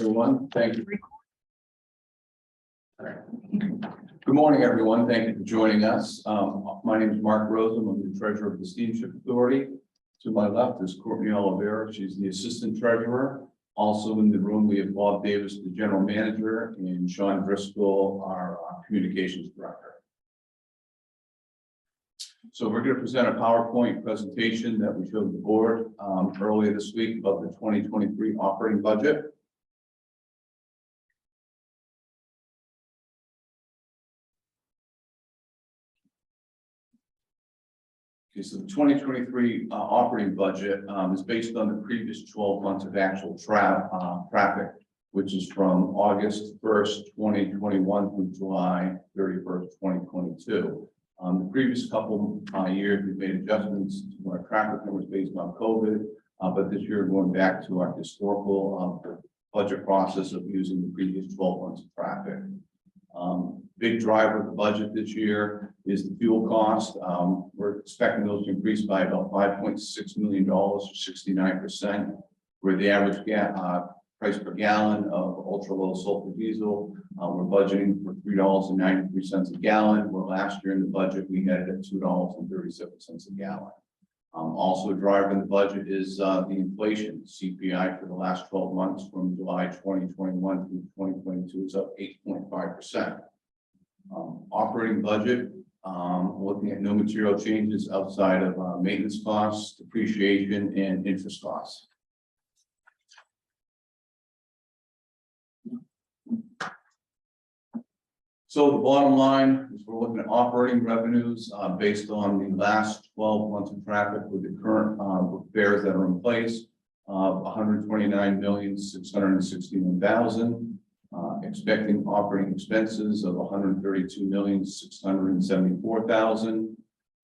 Everyone, thank you. Good morning, everyone. Thank you for joining us. My name is Mark Rosen. I'm the treasurer of the Steamship Authority. To my left is Courtney Oliveira. She's the assistant treasurer. Also in the room, we have Bob Davis, the general manager, and Sean Driscoll, our communications director. So we're going to present a PowerPoint presentation that we showed the board earlier this week about the 2023 operating budget. Okay, so the 2023 operating budget is based on the previous 12 months of actual traffic, which is from August 1st, 2021 through July 31st, 2022. The previous couple years, we've made adjustments to our traffic numbers based on COVID, but this year going back to our historical budget process of using the previous 12 months of traffic. Big driver of the budget this year is the fuel cost. We're expecting those to increase by about $5.6 million, or 69%, where the average price per gallon of ultra low sulfur diesel, we're budgeting for $3.93 a gallon, where last year in the budget we had it at $2.37 a gallon. Also driving the budget is the inflation. CPI for the last 12 months from July 2021 through 2022 is up 8.5%. Operating budget, looking at no material changes outside of maintenance costs, depreciation, and interest costs. So the bottom line is we're looking at operating revenues based on the last 12 months of traffic with the current fares that are in place of $129,661,000. Expecting operating expenses of $132,674,000.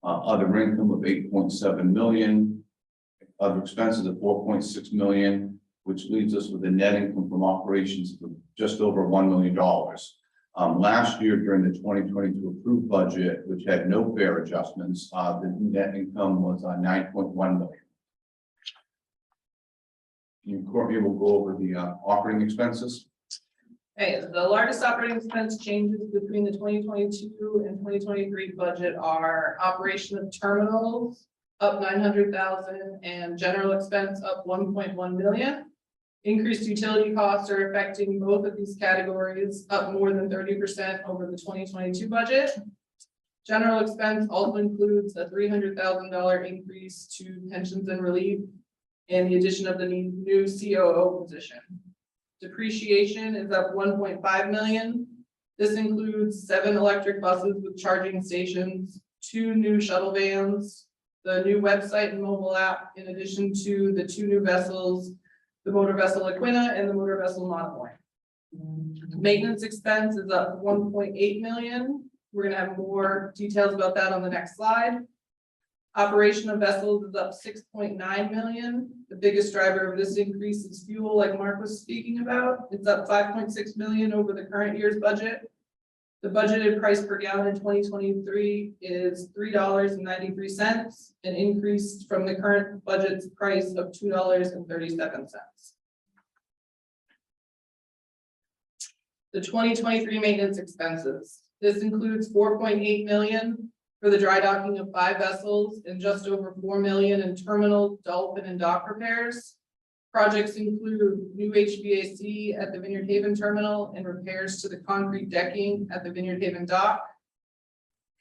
Other income of $8.7 million. Other expenses of $4.6 million, which leaves us with a net income from operations of just over $1 million. Last year, during the 2022 approved budget, which had no fare adjustments, the net income was $9.1 million. Courtney will go over the operating expenses. Okay, the largest operating expense changes between the 2022 and 2023 budget are operation of terminals up $900,000 and general expense up $1.1 million. Increased utility costs are affecting both of these categories, up more than 30% over the 2022 budget. General expense also includes a $300,000 increase to pensions and relief and the addition of the new COO position. Depreciation is up $1.5 million. This includes 7 electric buses with charging stations, 2 new shuttle vans, the new website and mobile app, in addition to the 2 new vessels, the motor vessel Aquina and the motor vessel Monomoy. Maintenance expense is up $1.8 million. We're going to have more details about that on the next slide. Operation of vessels is up $6.9 million. The biggest driver of this increase is fuel, like Mark was speaking about. It's up $5.6 million over the current year's budget. The budgeted price per gallon in 2023 is $3.93, an increase from the current budget's price of $2.37. The 2023 maintenance expenses. This includes $4.8 million for the dry docking of 5 vessels and just over $4 million in terminal, dolphin, and dock repairs. Projects include new HVAC at the Vineyard Haven terminal and repairs to the concrete decking at the Vineyard Haven dock.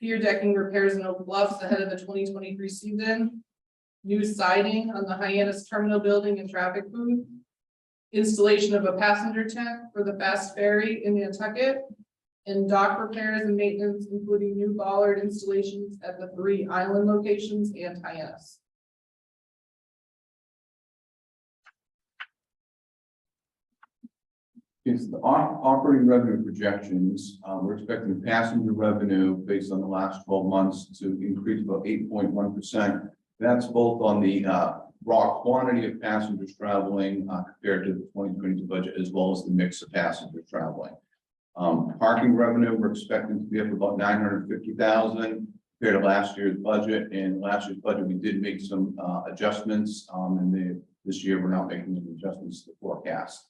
Pier decking repairs in Oak Bluffs ahead of the 2023 season. New siding on the Hyannis terminal building and traffic booth. Installation of a passenger tent for the fast ferry in Nantucket. And dock repairs and maintenance, including new bollard installations at the 3 island locations and Hyannis. It's the operating revenue projections. We're expecting passenger revenue based on the last 12 months to increase about 8.1%. That's both on the raw quantity of passengers traveling compared to the 2022 budget, as well as the mix of passengers traveling. Parking revenue, we're expecting to be up about $950,000 compared to last year's budget. And last year's budget, we did make some adjustments, and this year we're not making any adjustments to the forecast.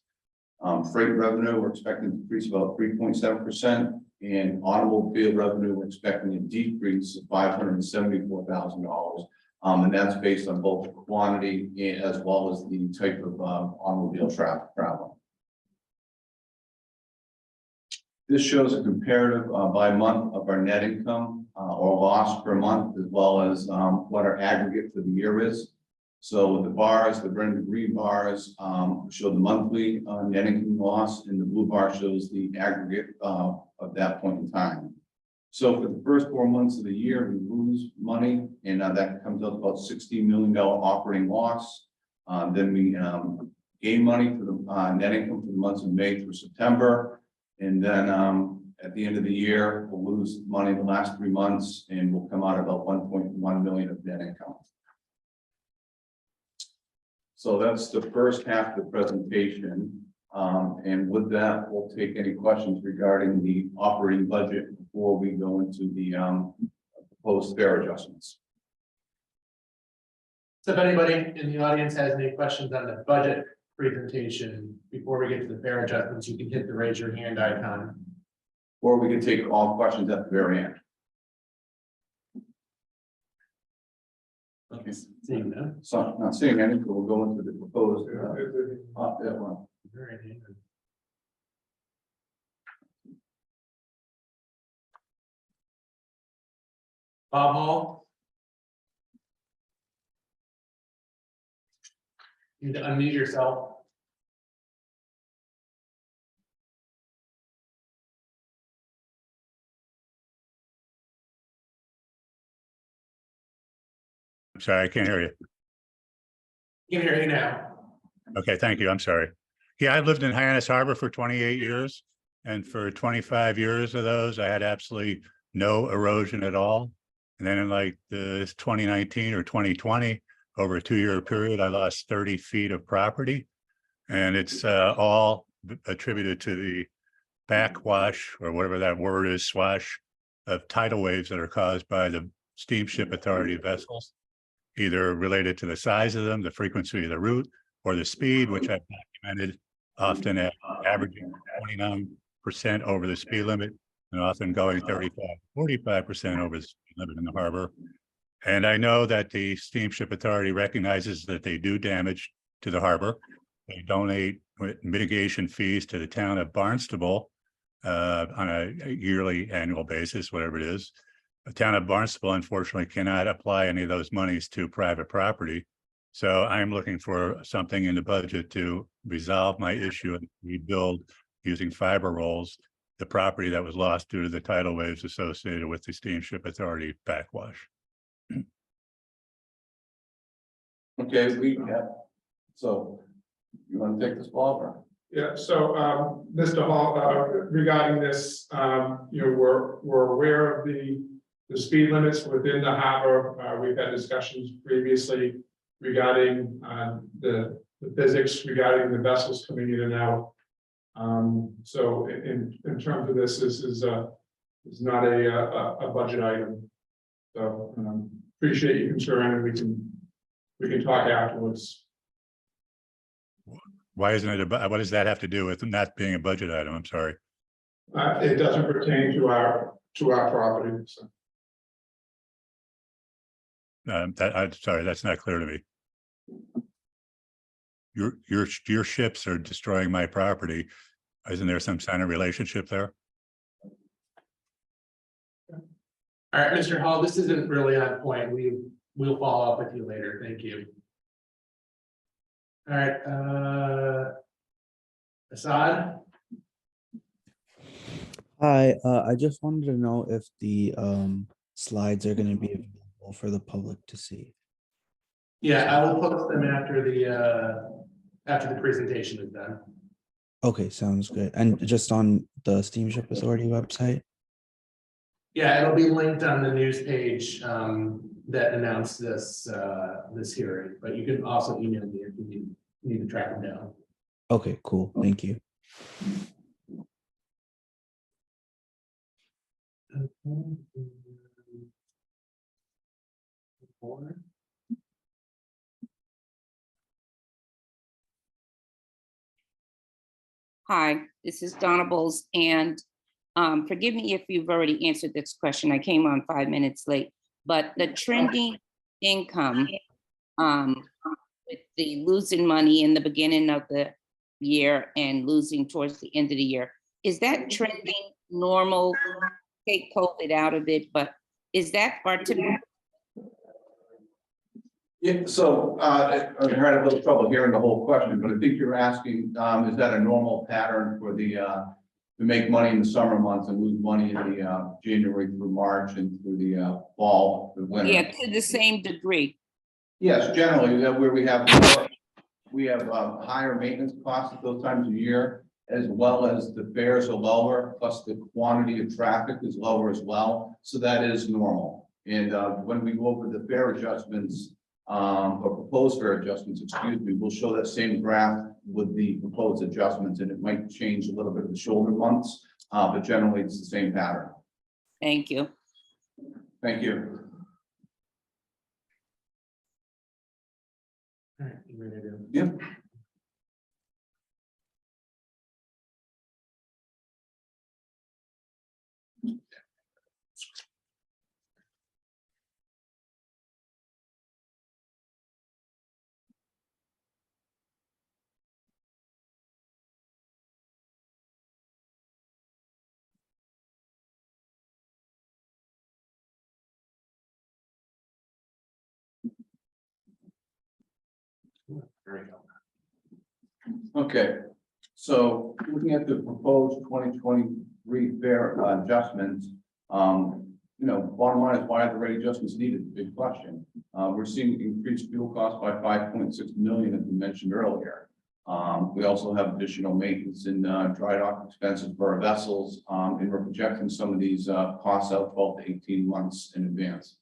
Freight revenue, we're expecting to decrease about 3.7%, and automobile revenue, we're expecting a decrease of $574,000. And that's based on both the quantity as well as the type of automobile travel. This shows a comparative by month of our net income or loss per month, as well as what our aggregate for the year is. So with the bars, the red and green bars show the monthly net income loss, and the blue bar shows the aggregate of that point in time. So for the first 4 months of the year, we lose money, and that comes up about $60 million operating loss. Then we gain money for the net income for the months of May through September. And then at the end of the year, we'll lose money the last 3 months, and we'll come out about 1.1 million of net income. So that's the first half of the presentation. And with that, we'll take any questions regarding the operating budget before we go into the proposed fare adjustments. So if anybody in the audience has any questions on the budget presentation before we get to the fare adjustments, you can hit the raise your hand icon. Or we can take all questions at the very end. Okay. Seeing them. So not seeing any, so we'll go into the proposed. That one. Bob Hall. You need to unmute yourself. I'm sorry, I can't hear you. You can hear you now. Okay, thank you. I'm sorry. Yeah, I've lived in Hyannis Harbor for 28 years. And for 25 years of those, I had absolutely no erosion at all. And then in like the 2019 or 2020, over a 2-year period, I lost 30 feet of property. And it's all attributed to the backwash, or whatever that word is, swash, of tidal waves that are caused by the steamship authority vessels, either related to the size of them, the frequency of the route, or the speed, which I've documented, often at averaging 29% over the speed limit, and often going 45% over the speed limit in the harbor. And I know that the steamship authority recognizes that they do damage to the harbor. They donate mitigation fees to the town of Barnstable on a yearly, annual basis, whatever it is. The town of Barnstable, unfortunately, cannot apply any of those monies to private property. So I'm looking for something in the budget to resolve my issue and rebuild using fiber rolls the property that was lost due to the tidal waves associated with the steamship authority backwash. Okay, we have, so you want to take this, Bob? Or? Yeah, so Mr. Hall, regarding this, we're aware of the speed limits within the harbor. We've had discussions previously regarding the physics regarding the vessels coming in and out. So in terms of this is not a budget item. So appreciate your concern, and we can talk afterwards. Why isn't it what does that have to do with not being a budget item? I'm sorry. It doesn't pertain to our property. So. I'm sorry, that's not clear to me. Your ships are destroying my property. Isn't there some kind of relationship there? All right, Mr. Hall, this isn't really on point. We'll follow up with you later. Thank you. All right, Assad. Hi, I just wanted to know if the slides are going to be available for the public to see. Yeah, I will post them after the presentation is done. Okay, sounds good. And just on the Steamship Authority website? Yeah, it'll be linked on the news page that announced this hearing, but you can also email me if you need to track them down. Okay, cool. Thank you. Hi, this is Donna Bowles, and forgive me if you've already answered this question. I came on 5 minutes late, but the trending income, with the losing money in the beginning of the year and losing towards the end of the year, is that trending normal? Take COVID out of it, but is that our typical? Yeah, so, I had a little trouble hearing the whole question, but I think you're asking, is that a normal pattern for the, to make money in the summer months and lose money in the, January through March and through the, fall, the winter? Yeah, to the same degree. Yes, generally, where we have higher maintenance costs at those times of year, as well as the fares are lower, plus the quantity of traffic is lower as well. So that is normal. And when we go over the fare adjustments, or proposed fare adjustments, excuse me, we'll show that same graph with the proposed adjustments, and it might change a little bit of the shoulder months, but generally it's the same pattern. Thank you. Thank you. All right, you ready to? Yep. There we go. Okay, so looking at the proposed 2023 fare adjustments, bottom line is why are the rate adjustments needed? Big question. We're seeing increased fuel costs by 5.6 million, as we mentioned earlier. We also have additional maintenance and dry dock expenses for our vessels, and we're projecting some of these costs out 12 to 18 months in advance.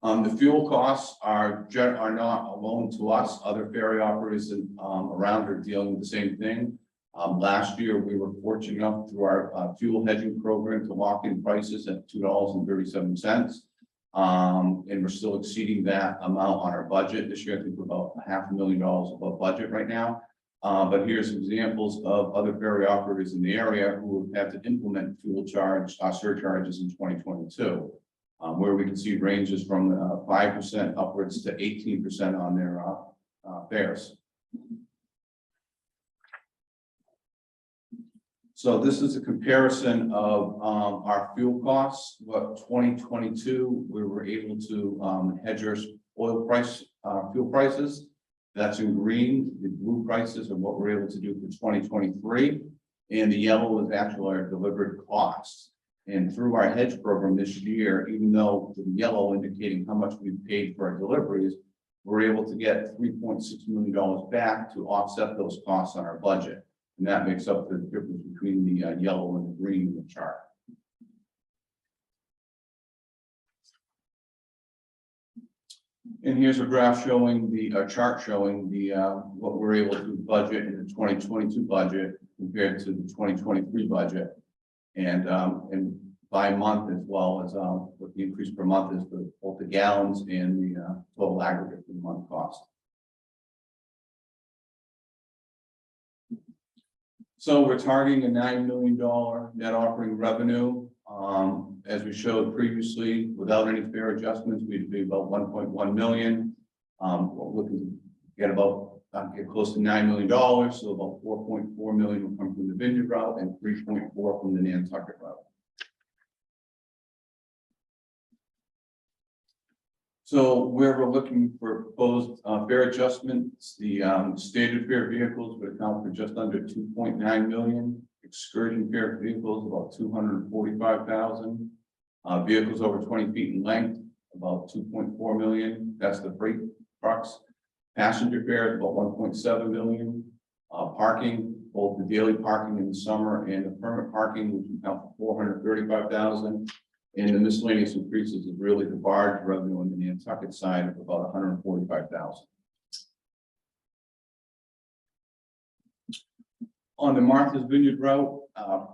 The fuel costs are not alone to us. Other ferry operators around are dealing with the same thing. Last year, we were fortunate enough through our fuel hedging program to lock in prices at $2.37. And we're still exceeding that amount on our budget. This year, I think we're about $500,000 above budget right now. But here's examples of other ferry operators in the area who have had to implement fuel surcharges in 2022. Where we can see ranges from 5% upwards to 18% on their fares. So this is a comparison of our fuel costs. What 2022 we were able to hedge our fuel prices. That's in green. The blue prices are what we're able to do for 2023, and the yellow is actually our delivered costs. And through our hedge program this year, even though the yellow indicating how much we've paid for our deliveries, we're able to get $3.6 million back to offset those costs on our budget. And that makes up the difference between the yellow and the green in the chart. And here's a graph showing chart showing what we're able to budget in the 2022 budget compared to the 2023 budget. And by month, as well as what the increase per month is for both the gallons and the total aggregate for the month cost. So we're targeting a $9 million net operating revenue. As we showed previously, without any fare adjustments, we'd be about 1.1 million. We're looking to get close to $9 million, so about 4.4 million will come from the Vineyard route and 3.4 from the Nantucket route. So where we're looking for proposed fare adjustments, the standard fare vehicles would account for just under 2.9 million. Excursion fare vehicles about 245,000. Vehicles over 20 feet in length about 2.4 million. That's the freight trucks. Passenger fares about 1.7 million. Parking, both the daily parking in the summer and the permit parking, which account for 435,000. And the miscellaneous increases is really the barge revenue on the Nantucket side of about 145,000. On the Martha's Vineyard route,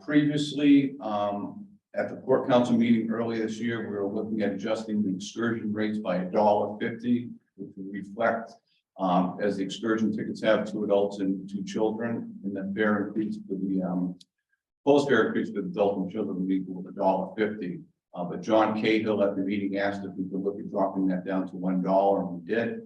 previously at the Port Council meeting earlier this year, we were looking at adjusting the excursion rates by $1.50, which would reflect As the excursion tickets have 2 adults and 2 children, and the fare increase for the post fare increase for the adult and children will equal $1.50. But John Cahill at the meeting asked if we could look at dropping that down to $1, and we did.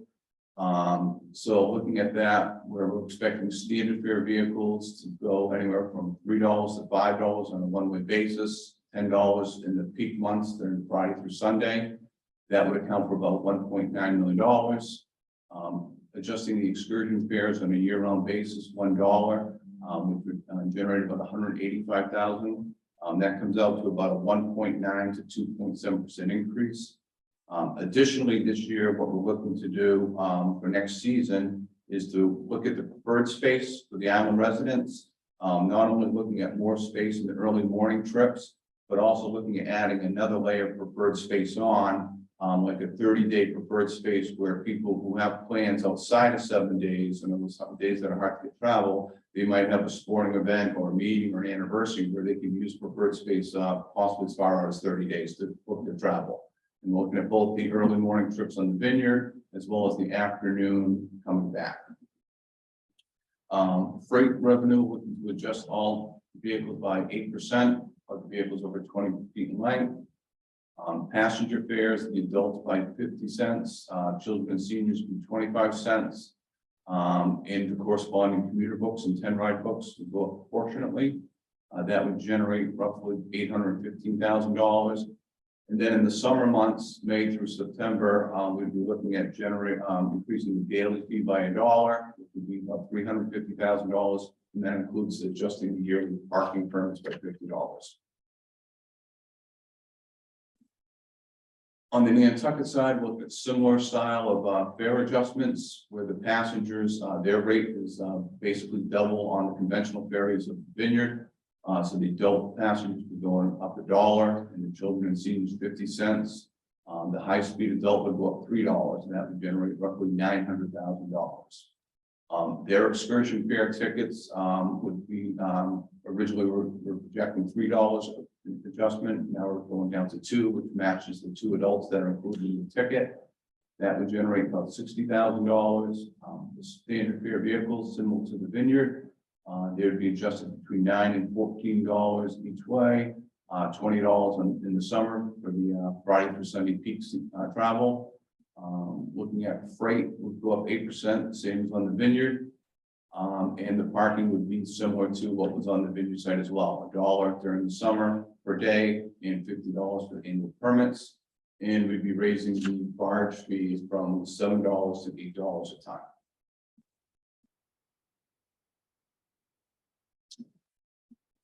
So looking at that, we're expecting standard fare vehicles to go anywhere from $3 to $5 on a one-way basis, $10 in the peak months during Friday through Sunday. That would account for about $1.9 million. Adjusting the excursion fares on a year-round basis, $1, which would generate about $185,000. That comes out to about a 1.9 to 2.7% increase. Additionally, this year, what we're looking to do for next season is to look at the preferred space for the island residents. Not only looking at more space in the early morning trips, but also looking at adding another layer of preferred space on, like a 30-day preferred space where people who have plans outside of 7 days, and those some days that are hard to get travel, they might have a sporting event or a meeting or an anniversary where they can use preferred space possibly as far out as 30 days to book their travel. And we're looking at both the early morning trips on the Vineyard as well as the afternoon coming back. Freight revenue would adjust all vehicles by 8% of the vehicles over 20 feet in length. Passenger fares, the adults by 50 cents, children and seniors by 25 cents. And the corresponding commuter books and 10 ride books would go up proportionately. That would generate roughly $815,000. And then in the summer months, May through September, we'd be looking at increasing the daily fee by $1, which would be about $350,000. And that includes adjusting the yearly parking permits by $50. On the Nantucket side, we'll look at similar style of fare adjustments where the passengers, their rate is basically double on the conventional ferries of the Vineyard. So the adult passengers will be going up $1 and the children and seniors 50 cents. The high-speed adult would go up $3 and that would generate roughly $900,000. Their excursion fare tickets would be originally we're projecting $3 adjustment. Now we're going down to $2, which matches the 2 adults that are included in the ticket. That would generate about $60,000. The standard fare vehicles similar to the Vineyard. They would be adjusted between $9 and $14 each way, $20 in the summer for the Friday through Sunday peak travel. Looking at freight would go up 8%, same as on the Vineyard. And the parking would be similar to what was on the Vineyard side as well, $1 during the summer per day and $50 for annual permits. And we'd be raising the barge fees from $7 to $8 a ton.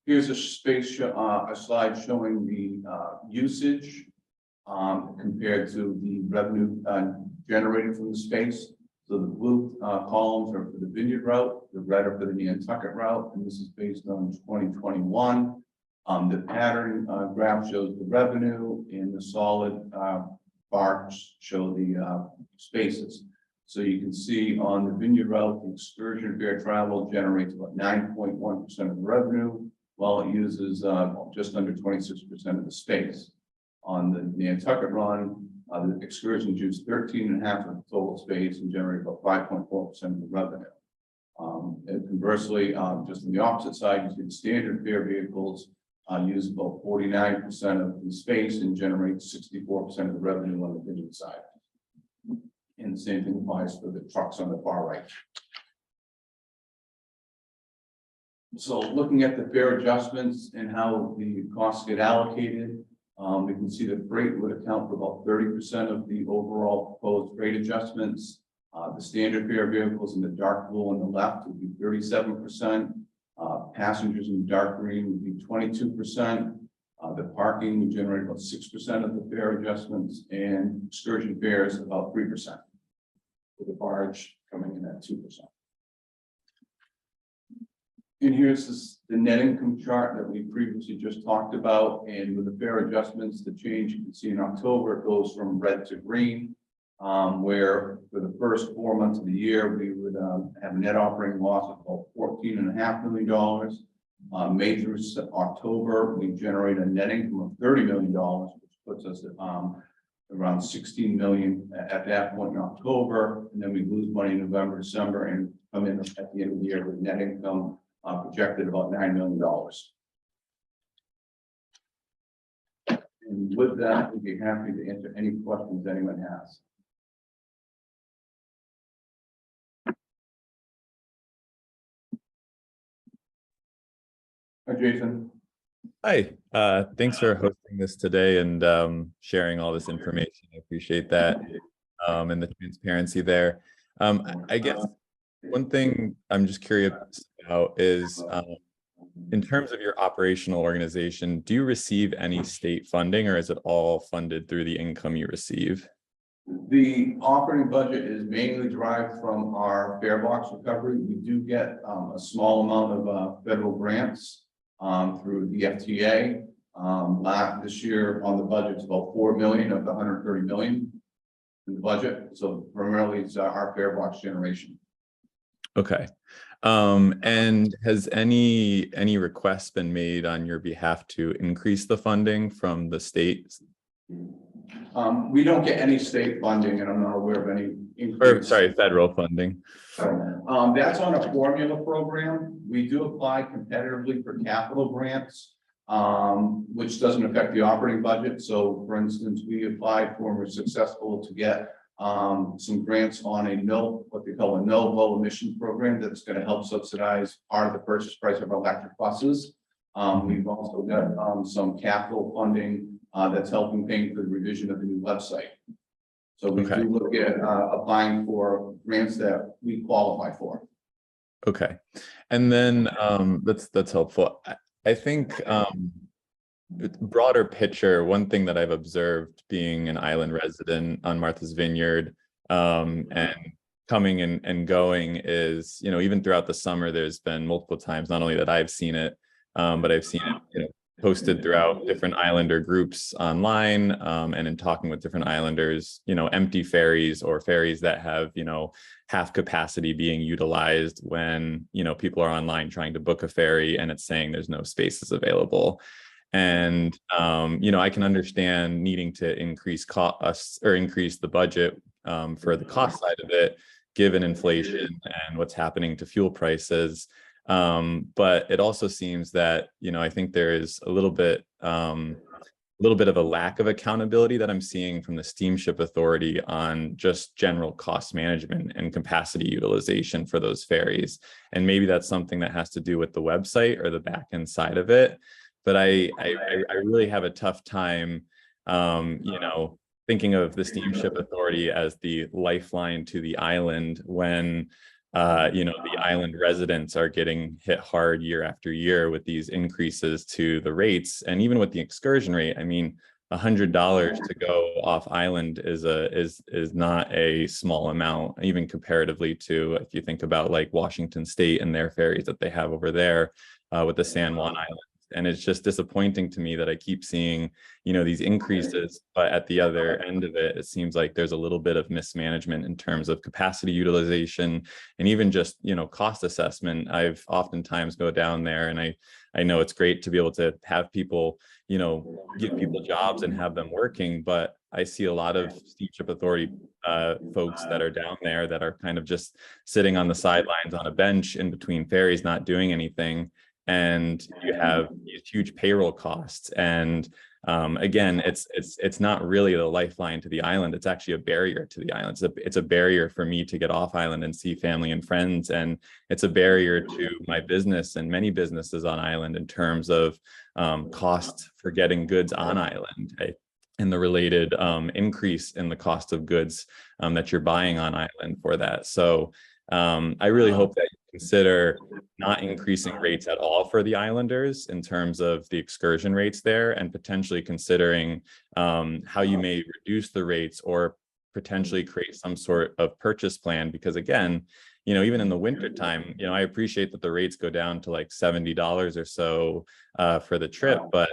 Here's a slide showing the usage compared to the revenue generated from the space. So the blue columns are for the Vineyard route, the red are for the Nantucket route, and this is based on 2021. The pattern graph shows the revenue, and the solid bars show the spaces. So you can see on the Vineyard route, the excursion fare travel generates about 9.1% of the revenue, while it uses just under 26% of the space. On the Nantucket run, the excursions use 13.5% of the total space and generate about 5.4% of the revenue. And conversely, just on the opposite side, you see the standard fare vehicles use about 49% of the space and generate 64% of the revenue on the Vineyard side. And the same thing applies for the trucks on the far right. So looking at the fare adjustments and how the costs get allocated, we can see that freight would account for about 30% of the overall proposed freight adjustments. The standard fare vehicles in the dark blue on the left would be 37%. Passengers in the dark green would be 22%. The parking would generate about 6% of the fare adjustments, and excursion fares about 3%. With the barge coming in at 2%. And here's the net income chart that we previously just talked about. And with the fare adjustments, the change you can see in October, it goes from red to green, where for the first 4 months of the year, we would have a net operating loss of about $14.5 million. May through October, we generate a net income of $30 million, which puts us around 16 million at that point in October, and then we lose money in November, December, and come in at the end of the year with net income projected about $9 million. And with that, we'd be happy to answer any questions anyone has. Hi, Jason. Hi, thanks for hosting this today and sharing all this information. I appreciate that and the transparency there. I guess one thing I'm just curious about is in terms of your operational organization, do you receive any state funding or is it all funded through the income you receive? The operating budget is mainly derived from our fare box recovery. We do get a small amount of federal grants through the FTA. This year on the budget, it's about 4 million of the 130 million in the budget. So primarily it's our fare box generation. Okay. And has any requests been made on your behalf to increase the funding from the state? We don't get any state funding, and I'm not aware of any Or increase. sorry, federal funding. That's on a formula program. We do apply competitively for capital grants, which doesn't affect the operating budget. So for instance, we applied for and were successful to get some grants on what they call a no low emission program that's going to help subsidize part of the purchase price of electric buses. We've also got some capital funding that's helping pay for the revision of the new website. So we do look at applying for grants that we qualify for. Okay. And then that's helpful. I think broader picture, one thing that I've observed being an island resident on Martha's Vineyard and coming and going is, you know, even throughout the summer, there's been multiple times, not only that I've seen it, but I've seen it, you know, posted throughout different islander groups online and in talking with different islanders, you know, empty ferries or ferries that have, you know, half capacity being utilized when, you know, people are online trying to book a ferry and it's saying there's no spaces available. And, you know, I can understand needing to increase costs or increase the budget for the cost side of it, given inflation and what's happening to fuel prices. But it also seems that, you know, I think there is a little bit of a lack of accountability that I'm seeing from the Steamship Authority on just general cost management and capacity utilization for those ferries. And maybe that's something that has to do with the website or the back end side of it. But I really have a tough time, you know, thinking of the Steamship Authority as the lifeline to the island when you know, the island residents are getting hit hard year after year with these increases to the rates. And even with the excursion rate, I mean, $100 to go off island is not a small amount, even comparatively to, if you think about like Washington State and their ferries that they have over there with the San Juan Islands. And it's just disappointing to me that I keep seeing, you know, these increases, but at the other end of it, it seems like there's a little bit of mismanagement in terms of capacity utilization and even just, you know, cost assessment. I've oftentimes go down there and I know it's great to be able to have people, you know, give people jobs and have them working, but I see a lot of Steamship Authority folks that are down there that are kind of just sitting on the sidelines on a bench in between ferries, not doing anything. And you have these huge payroll costs. And again, it's not really the lifeline to the island. It's actually a barrier to the island. It's a barrier for me to get off island and see family and friends. And it's a barrier to my business and many businesses on island in terms of cost for getting goods on island. And the related increase in the cost of goods that you're buying on island for that. So I really hope that you consider not increasing rates at all for the islanders in terms of the excursion rates there, and potentially considering how you may reduce the rates or potentially create some sort of purchase plan. Because again, you know, even in the winter time, you know, I appreciate that the rates go down to like $70 or so for the trip, but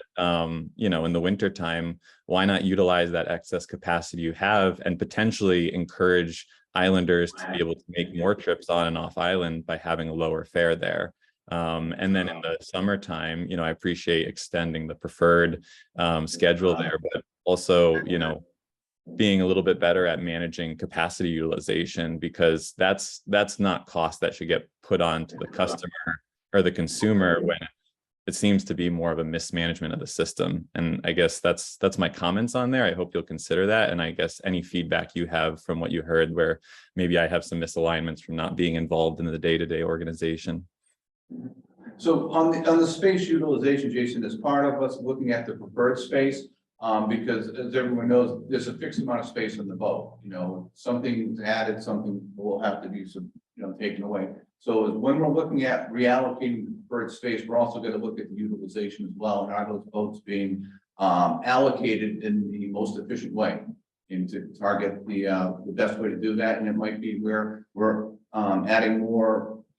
you know, in the winter time, why not utilize that excess capacity you have and potentially encourage islanders to be able to make more trips on and off island by having a lower fare there. And then in the summertime, you know, I appreciate extending the preferred schedule there, but also, you know, being a little bit better at managing capacity utilization, because that's not cost that should get put on to the customer or the consumer when it seems to be more of a mismanagement of the system. And I guess that's my comments on there. I hope you'll consider that. And I guess any feedback you have from what you heard where maybe I have some misalignments from not being involved in the day-to-day organization. So on the space utilization, Jason, as part of us looking at the preferred space, because as everyone knows, there's a fixed amount of space on the boat. You know, something's added, something will have to be taken away. So when we're looking at reallocating the preferred space, we're also going to look at the utilization as well, and are those boats being allocated in the most efficient way, and to target the best way to do that. And it might be where we're adding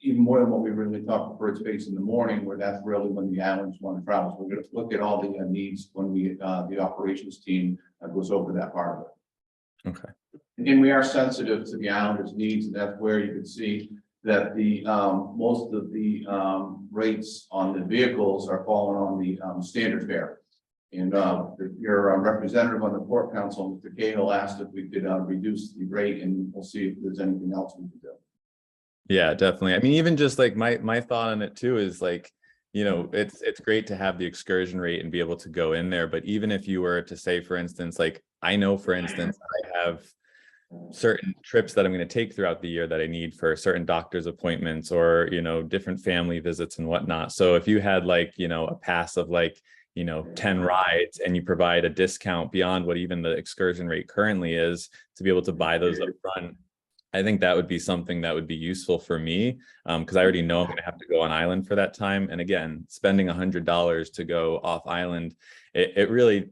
even more than what we really talked preferred space in the morning, where that's really when the islands want to travel. So we're going to look at all the needs when the operations team goes over that part of it. Okay. And we are sensitive to the islanders' needs, and that's where you can see that the most of the rates on the vehicles are falling on the standard fare. And your representative on the Port Council, Mr. Cahill, asked if we could reduce the rate, and we'll see if there's anything else we can do. Yeah, definitely. I mean, even just like my thought on it too is like, you know, it's great to have the excursion rate and be able to go in there. But even if you were to say, for instance, like I know, for instance, I have certain trips that I'm going to take throughout the year that I need for certain doctor's appointments or, you know, different family visits and whatnot. So if you had like, you know, a pass of like, you know, 10 rides and you provide a discount beyond what even the excursion rate currently is to be able to buy those up front, I think that would be something that would be useful for me, because I already know I'm going to have to go on island for that time. And again, spending $100 to go off island, it really,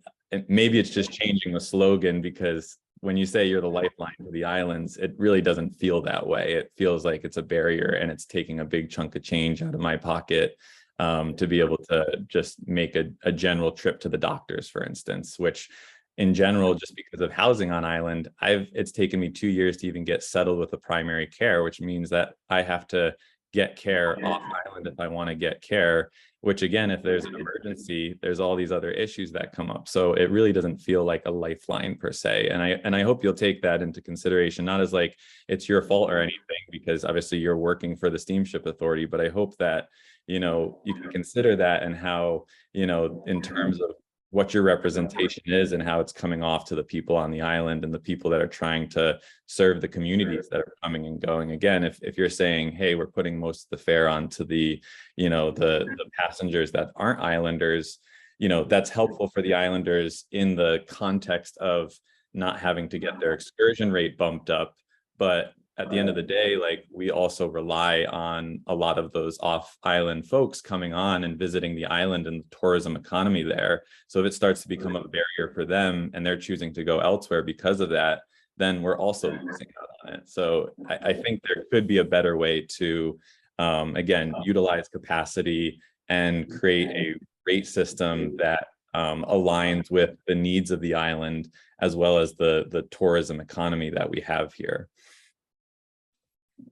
maybe it's just changing the slogan, because when you say you're the lifeline to the islands, it really doesn't feel that way. It feels like it's a barrier and it's taking a big chunk of change out of my pocket to be able to just make a general trip to the doctors, for instance, which in general, just because of housing on island, it's taken me 2 years to even get settled with a primary care, which means that I have to get care off island if I want to get care, which again, if there's an emergency, there's all these other issues that come up. So it really doesn't feel like a lifeline per se. And I hope you'll take that into consideration, not as like it's your fault or anything, because obviously you're working for the Steamship Authority, but I hope that, you know, you can consider that and how, you know, in terms of what your representation is and how it's coming off to the people on the island and the people that are trying to serve the communities that are coming and going. Again, if you're saying, hey, we're putting most of the fare onto the, you know, the passengers that aren't islanders, you know, that's helpful for the islanders in the context of not having to get their excursion rate bumped up. But at the end of the day, like we also rely on a lot of those off-island folks coming on and visiting the island and the tourism economy there. So if it starts to become a barrier for them and they're choosing to go elsewhere because of that, then we're also losing out on it. So I think there could be a better way to, again, utilize capacity and create a rate system that aligns with the needs of the island, as well as the tourism economy that we have here.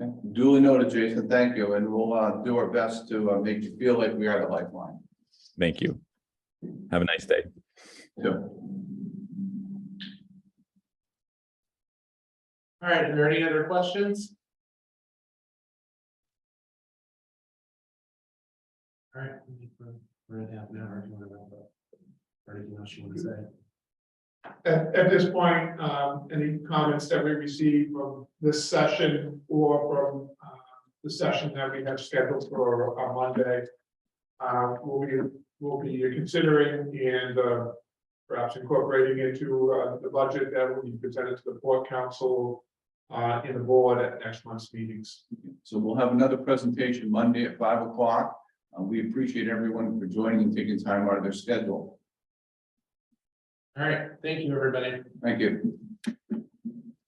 Okay. Duly noted, Jason. Thank you. And we'll do our best to make you feel like we are the lifeline. Thank you. Have a nice day. Too. All right, are there any other questions? All right, we're at half an hour. If you want to wrap up. Or anything else you want to say? At this point, any comments that we received from this session or from the session that we have scheduled for on Monday, we'll be considering and perhaps incorporating into the budget that will be presented to the Port Council in the board at next month's meetings. So we'll have another presentation Monday at 5 o'clock. We appreciate everyone for joining and taking time out of their schedule. All right, thank you, everybody. Thank you.